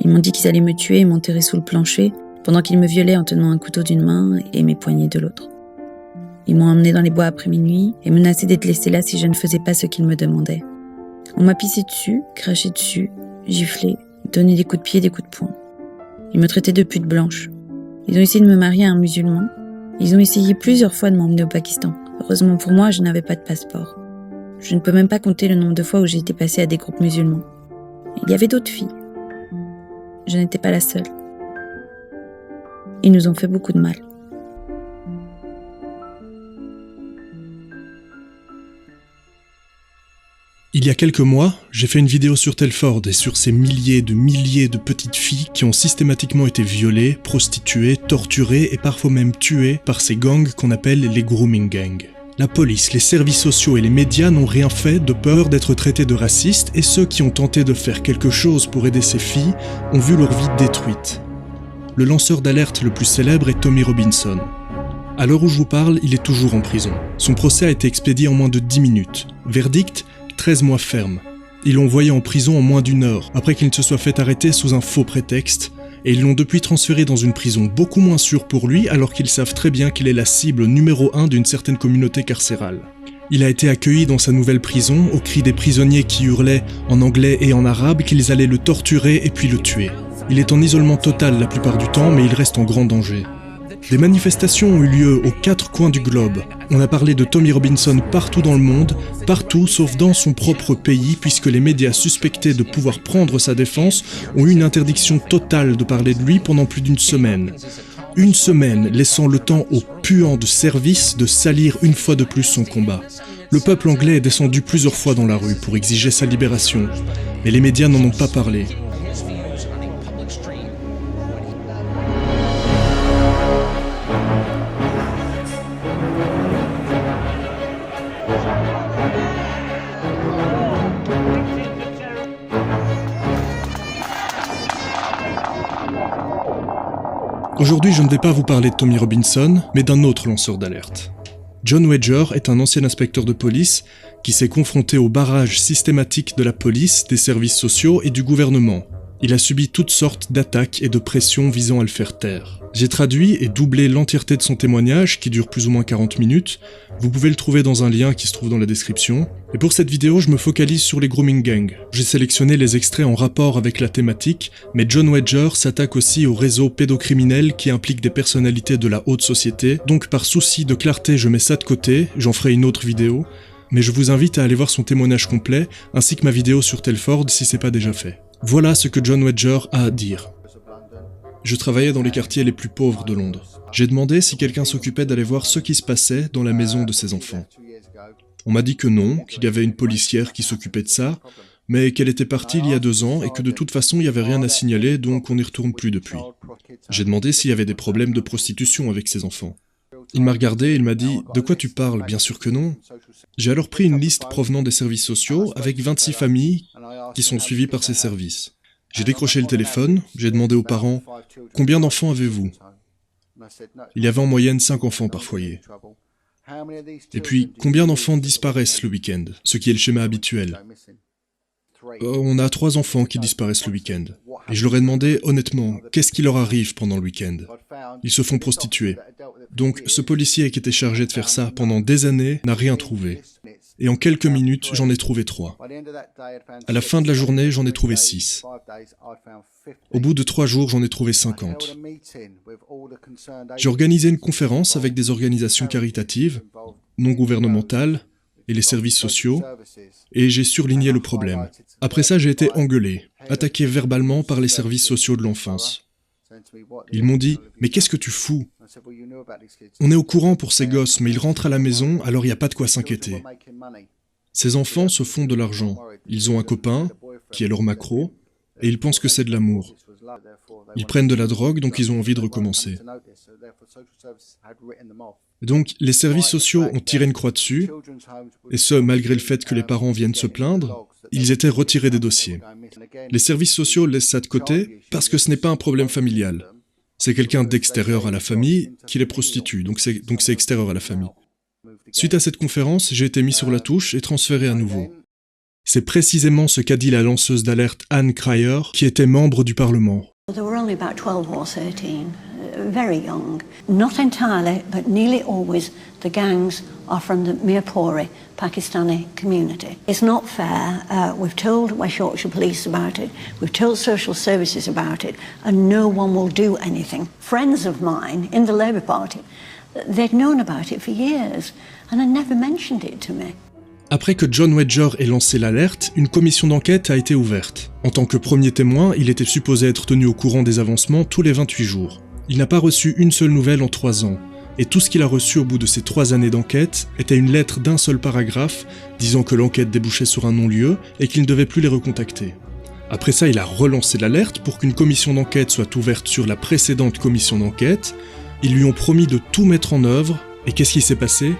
Ils m'ont dit qu'ils allaient me tuer et m'enterrer sous le plancher, pendant qu'ils me violaient en tenant un couteau d'une main et mes poignets de l'autre. Ils m'ont emmené dans les bois après minuit et menacé d'être laissé là si je ne faisais pas ce qu'ils me demandaient. On m'a pissé dessus, craché dessus, giflé, donné des coups de pied, des coups de poing. Ils me traitaient de pute blanche. Ils ont essayé de me marier à un musulman. Ils ont essayé plusieurs fois de m'emmener au Pakistan. Heureusement pour moi, je n'avais pas de passeport. Je ne peux même pas compter le nombre de fois où j'ai été passée à des groupes musulmans. Il y avait d'autres filles. Je n'étais pas la seule. Ils nous ont fait beaucoup de mal. Il y a quelques mois, j'ai fait une vidéo sur Telford et sur ces milliers de petites filles qui ont systématiquement été violées, prostituées, torturées et parfois même tuées par ces gangs qu'on appelle les grooming gangs. La police, les services sociaux et les médias n'ont rien fait de peur d'être traités de racistes et ceux qui ont tenté de faire quelque chose pour aider ces filles ont vu leur vie détruite. Le lanceur d'alerte le plus célèbre est Tommy Robinson. À l'heure où je vous parle, il est toujours en prison. Son procès a été expédié en moins de 10 minutes. Verdict, 13 mois ferme. Ils l'ont envoyé en prison en moins d'1 heure, après qu'il ne se soit fait arrêter sous un faux prétexte, et ils l'ont depuis transféré dans une prison beaucoup moins sûre pour lui, alors qu'ils savent très bien qu'il est la cible numéro 1 d'une certaine communauté carcérale. Il a été accueilli dans sa nouvelle prison, au cri des prisonniers qui hurlaient en anglais et en arabe qu'ils allaient le torturer et puis le tuer. Il est en isolement total la plupart du temps, mais il reste en grand danger. Des manifestations ont eu lieu aux 4 coins du globe. On a parlé de Tommy Robinson partout dans le monde, partout sauf dans son propre pays, puisque les médias suspectés de pouvoir prendre sa défense ont eu une interdiction totale de parler de lui pendant plus d'1 semaine. 1 semaine, laissant le temps aux puants de service de salir une fois de plus son combat. Le peuple anglais est descendu plusieurs fois dans la rue pour exiger sa libération, mais les médias n'en ont pas parlé. Aujourd'hui, je ne vais pas vous parler de Tommy Robinson, mais d'un autre lanceur d'alerte. John Wedger est un ancien inspecteur de police qui s'est confronté au barrage systématique de la police, des services sociaux et du gouvernement. Il a subi toutes sortes d'attaques et de pressions visant à le faire taire. J'ai traduit et doublé l'entièreté de son témoignage, qui dure plus ou moins 40 minutes. Vous pouvez le trouver dans un lien qui se trouve dans la description. Et pour cette vidéo, je me focalise sur les grooming gangs. J'ai sélectionné les extraits en rapport avec la thématique, mais John Wedger s'attaque aussi au réseau pédocriminel qui implique des personnalités de la haute société. Donc par souci de clarté, je mets ça de côté, j'en ferai une autre vidéo. Mais je vous invite à aller voir son témoignage complet, ainsi que ma vidéo sur Telford si c'est pas déjà fait. Voilà ce que John Wedger a à dire. Je travaillais dans les quartiers les plus pauvres de Londres. J'ai demandé si quelqu'un s'occupait d'aller voir ce qui se passait dans la maison de ses enfants. On m'a dit que non, qu'il y avait une policière qui s'occupait de ça, mais qu'elle était partie il y a 2 ans et que de toute façon il n'y avait rien à signaler, donc on n'y retourne plus depuis. J'ai demandé s'il y avait des problèmes de prostitution avec ses enfants. Il m'a regardé et il m'a dit « De quoi tu parles ? Bien sûr que non ». J'ai alors pris une liste provenant des services sociaux avec 26 familles qui sont suivies par ces services. J'ai décroché le téléphone, j'ai demandé aux parents « Combien d'enfants avez-vous » Il y avait en moyenne 5 enfants par foyer. Et puis, combien d'enfants disparaissent le week-end, ce qui est le schéma habituel. On a 3 enfants qui disparaissent le week-end. Et je leur ai demandé, honnêtement, qu'est-ce qui leur arrive pendant le week-end ? Ils se font prostituer. Donc, ce policier qui était chargé de faire ça pendant des années n'a rien trouvé. Et en quelques minutes, j'en ai trouvé 3. À la fin de la journée, j'en ai trouvé 6. Au bout de 3 jours, j'en ai trouvé 50. J'ai organisé une conférence avec des organisations caritatives, non gouvernementales, et les services sociaux, et j'ai surligné le problème. Après ça, j'ai été engueulé, attaqué verbalement par les services sociaux de l'enfance. Ils m'ont dit « Mais qu'est-ce que tu fous ? On est au courant pour ces gosses, mais ils rentrent à la maison, alors il n'y a pas de quoi s'inquiéter. Ces enfants se font de l'argent. Ils ont un copain, qui est leur macro, et ils pensent que c'est de l'amour. Ils prennent de la drogue, donc ils ont envie de recommencer. Donc, les services sociaux ont tiré une croix dessus, et ce, malgré le fait que les parents viennent se plaindre, ils étaient retirés des dossiers. Les services sociaux laissent ça de côté parce que ce n'est pas un problème familial. C'est quelqu'un d'extérieur à la famille qui les prostitue, donc c'est extérieur à la famille. Suite à cette conférence, j'ai été mis sur la touche et transféré à nouveau. C'est précisément ce qu'a dit la lanceuse d'alerte Anne Cryer, qui était membre du Parlement. There were only about 12 or 13, very young. Not entirely, but nearly always, the gangs are from the Mirpuri Pakistani community. It's not fair. We've told West Yorkshire Police about it. We've told social services about it, and no one will do anything. Friends of mine in the Labour Party, they'd known about it for years, and had never mentioned it to me. Après que John Wedger ait lancé l'alerte, une commission d'enquête a été ouverte. En tant que premier témoin, il était supposé être tenu au courant des avancements tous les 28 jours. Il n'a pas reçu une seule nouvelle en 3 ans, et tout ce qu'il a reçu au bout de ces 3 années d'enquête était une lettre d'un seul paragraphe disant que l'enquête débouchait sur un non-lieu et qu'il ne devait plus les recontacter. Après ça, il a relancé l'alerte pour qu'une commission d'enquête soit ouverte sur la précédente commission d'enquête. Ils lui ont promis de tout mettre en œuvre, et qu'est-ce qui s'est passé ?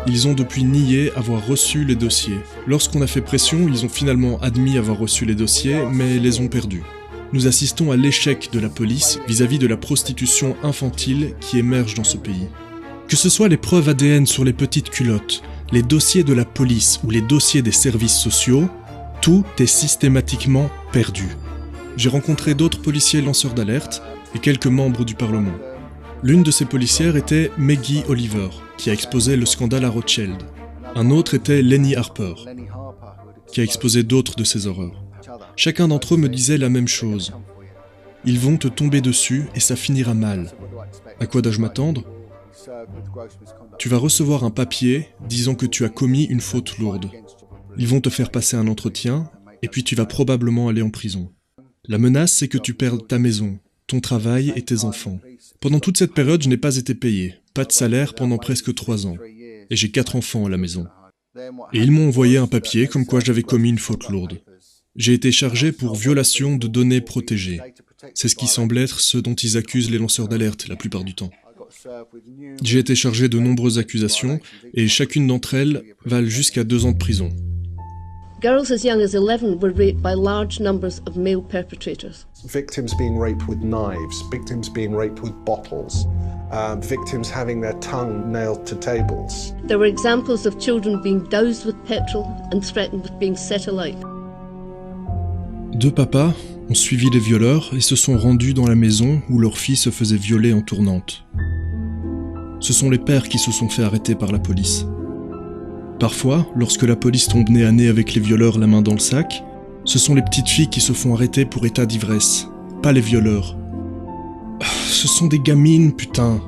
Ils ont depuis nié avoir reçu les dossiers. Lorsqu'on a fait pression, ils ont finalement admis avoir reçu les dossiers, mais les ont perdus. Nous assistons à l'échec de la police vis-à-vis de la prostitution infantile qui émerge dans ce pays. Que ce soit les preuves ADN sur les petites culottes, les dossiers de la police ou les dossiers des services sociaux, tout est systématiquement perdu. J'ai rencontré d'autres policiers lanceurs d'alerte et quelques membres du Parlement. L'une de ces policières était Maggie Oliver, qui a exposé le scandale à Rothschild. Un autre était Lenny Harper, qui a exposé d'autres de ces horreurs. Chacun d'entre eux me disait la même chose. Ils vont te tomber dessus et ça finira mal. À quoi dois-je m'attendre ? Tu vas recevoir un papier disant que tu as commis une faute lourde. Ils vont te faire passer un entretien et puis tu vas probablement aller en prison. La menace, c'est que tu perdes ta maison, ton travail et tes enfants. Pendant toute cette période, je n'ai pas été payé, pas de salaire pendant presque 3 ans. Et j'ai 4 enfants à la maison. Et ils m'ont envoyé un papier comme quoi j'avais commis une faute lourde. J'ai été chargé pour violation de données protégées. C'est ce qui semble être ce dont ils accusent les lanceurs d'alerte la plupart du temps. J'ai été chargé de nombreuses accusations et chacune d'entre elles valent jusqu'à 2 ans de prison. Girls as young as 11 were raped by large numbers of male perpetrators. Victims being raped with knives, victims being raped with bottles, victims having their tongue nailed to tables. There were examples of children being doused with petrol and threatened with being set alight. 2 papas ont suivi les violeurs et se sont rendus dans la maison où leur fille se faisait violer en tournante. Ce sont les pères qui se sont fait arrêter par la police. Parfois, lorsque la police tombe nez à nez avec les violeurs la main dans le sac, ce sont les petites filles qui se font arrêter pour état d'ivresse, pas les violeurs. Ce sont des gamines, putain.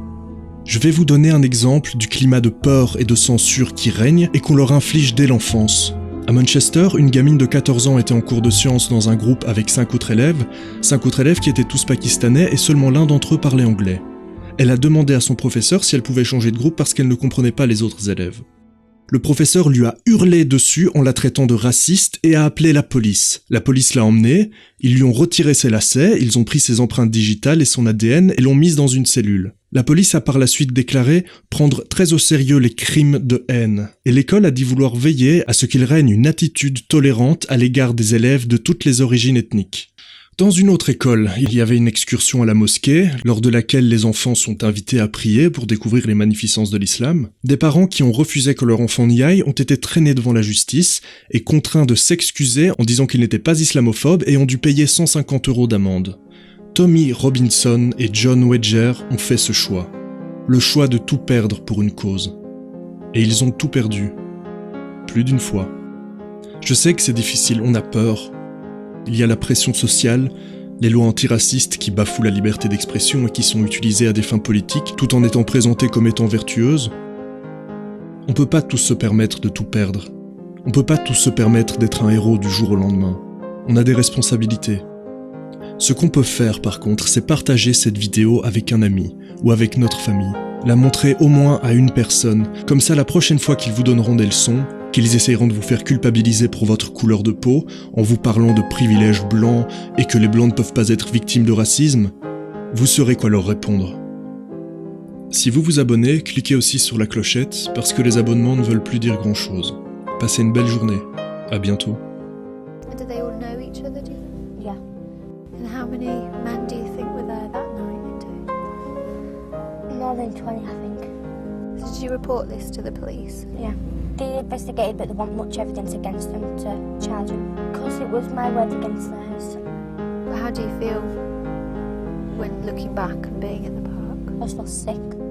Je vais vous donner un exemple du climat de peur et de censure qui règne et qu'on leur inflige dès l'enfance. À Manchester, une gamine de 14 ans était en cours de sciences dans un groupe avec 5 autres élèves qui étaient tous pakistanais et seulement l'un d'entre eux parlait anglais. Elle a demandé à son professeur si elle pouvait changer de groupe parce qu'elle ne comprenait pas les autres élèves. Le professeur lui a hurlé dessus en la traitant de raciste et a appelé la police. La police l'a emmenée, ils lui ont retiré ses lacets, ils ont pris ses empreintes digitales et son ADN et l'ont mise dans une cellule. La police a par la suite déclaré prendre très au sérieux les crimes de haine. Et l'école a dit vouloir veiller à ce qu'il règne une attitude tolérante à l'égard des élèves de toutes les origines ethniques. Dans une autre école, il y avait une excursion à la mosquée, lors de laquelle les enfants sont invités à prier pour découvrir les magnificences de l'islam. Des parents qui ont refusé que leur enfant n'y aille ont été traînés devant la justice et contraints de s'excuser en disant qu'ils n'étaient pas islamophobes et ont dû payer 150 € d'amende. Tommy Robinson et John Wedger ont fait ce choix. Le choix de tout perdre pour une cause. Et ils ont tout perdu. Plus d'une fois. Je sais que c'est difficile, on a peur. Il y a la pression sociale, les lois antiracistes qui bafouent la liberté d'expression et qui sont utilisées à des fins politiques tout en étant présentées comme étant vertueuses. On peut pas tous se permettre de tout perdre. On peut pas tous se permettre d'être un héros du jour au lendemain. On a des responsabilités. Ce qu'on peut faire par contre, c'est partager cette vidéo avec un ami ou avec notre famille. La montrer au moins à une personne, comme ça la prochaine fois qu'ils vous donneront des leçons, qu'ils essayeront de vous faire culpabiliser pour votre couleur de peau, en vous parlant de privilèges blancs et que les blancs ne peuvent pas être victimes de racisme, vous saurez quoi leur répondre. Si vous vous abonnez, cliquez aussi sur la clochette, parce que les abonnements ne veulent plus dire grand-chose. Passez une belle journée. À bientôt. Do they all know each other, do you think? Yeah. And how many men do you think were there that night? More than 20, I think. So did you report this to the police? Yeah. They investigated, but there wasn't much evidence against them to charge them. Because it was my word against theirs. How do you feel when looking back and being at the park? I just felt sick.